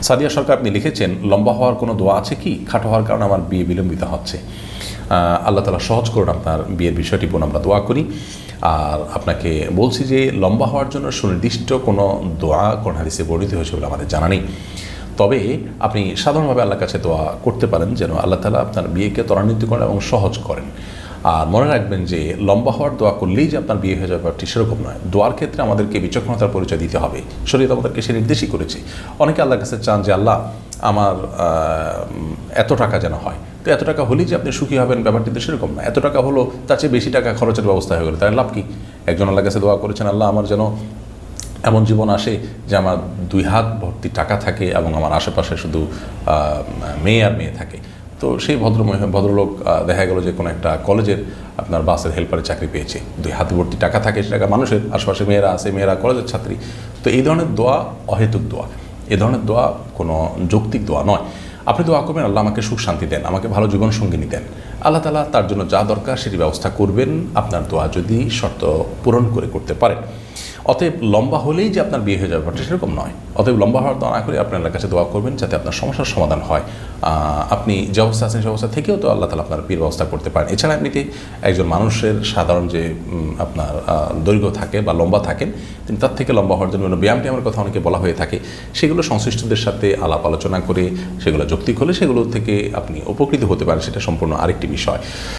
সাদিয়া সরকার, আপনি লিখেছেন, লম্বা হওয়ার কোনো দোয়া আছে কি? খাটো হওয়ার কারণে আমার বিয়ে বিলম্বিত হচ্ছে। আল্লাহ তাআলা সহজ করুন আপনার বিয়ের বিষয়টি, বোন, আমরা দোয়া করি। আর আপনাকে বলছি যে লম্বা হওয়ার জন্য সুনির্দিষ্ট কোনো দোয়া কোন হাদিসে বর্ণিত হয়েছে বলে আমাদের জানা নেই। তবে আপনি সাধারণভাবে আল্লাহর কাছে দোয়া করতে পারেন যেন আল্লাহ তাআলা আপনার বিয়েকে ত্বরান্বিত করেন এবং সহজ করেন। আর মনে রাখবেন যে লম্বা হওয়ার দোয়া করলেই যে আপনার বিয়ে হয়ে যাবে ব্যাপারটি সেরকম নয়। দোয়ার ক্ষেত্রে আমাদেরকে বিচক্ষণতার পরিচয় দিতে হবে। শরীয়ত আমাদেরকে সে নির্দেশই করেছে। অনেকে আল্লাহর কাছে চান যে আল্লাহ আমার এত টাকা যেন হয়, তো এত টাকা হলেই যে আপনি সুখী হবেন ব্যাপারটি তো সেরকম না। এত টাকা হলো, তার চেয়ে বেশি টাকা খরচের ব্যবস্থা হয়ে গেলো, তার লাভ কি? একজন আল্লাহর কাছে দোয়া করেছেন, আল্লাহ আমার যেন এমন জীবন আসে যে আমার 2 হাত ভর্তি টাকা থাকে এবং আমার আশেপাশে শুধু মেয়ে আর মেয়ে থাকে। তো সেই ভদ্রলোক দেখা গেল যে কোনো একটা কলেজের আপনার বাসের হেল্পারে চাকরি পেয়েছে, 2 হাত ভর্তি টাকা থাকে, সে টাকা মানুষের আশেপাশে মেয়েরা আছে, মেয়েরা কলেজের ছাত্রী। তো এই ধরনের দোয়া অহেতুক দোয়া, এ ধরনের দোয়া কোনো যৌক্তিক দোয়া নয়। আপনি দোয়া করবেন আল্লাহ আমাকে সুখ শান্তি দেন, আমাকে ভালো জীবন সঙ্গিনী দেন। আল্লাহ তাআলা তার জন্য যা দরকার সেটি ব্যবস্থা করবেন, আপনার দোয়া যদি শর্ত পূরণ করে করতে পারেন। অতএব লম্বা হলেই যে আপনার বিয়ে হয়ে যাবে ব্যাপারটা সেরকম নয়। অতএব লম্বা হওয়ার দোয়া না করে আপনি আল্লাহর কাছে দোয়া করবেন যাতে আপনার সমস্যার সমাধান হয়। আপনি যে অবস্থা আছেন সে অবস্থা থেকেও তো আল্লাহ তাআলা আপনার বিয়ের ব্যবস্থা করতে পারেন। এছাড়া এমনিতে একজন মানুষের সাধারণ যে আপনার দৈর্ঘ্য থাকে বা লম্বা থাকেন, তিনি তার থেকে লম্বা হওয়ার জন্য ব্যায়াম ট্যায়ামের কথা অনেকে বলা হয়ে থাকে। সেগুলো সংশ্লিষ্টদের সাথে আলাপ আলোচনা করে সেগুলো যৌক্তিক হলে সেগুলো থেকে আপনি উপকৃত হতে পারেন, সেটা সম্পূর্ণ আরেকটি বিষয়।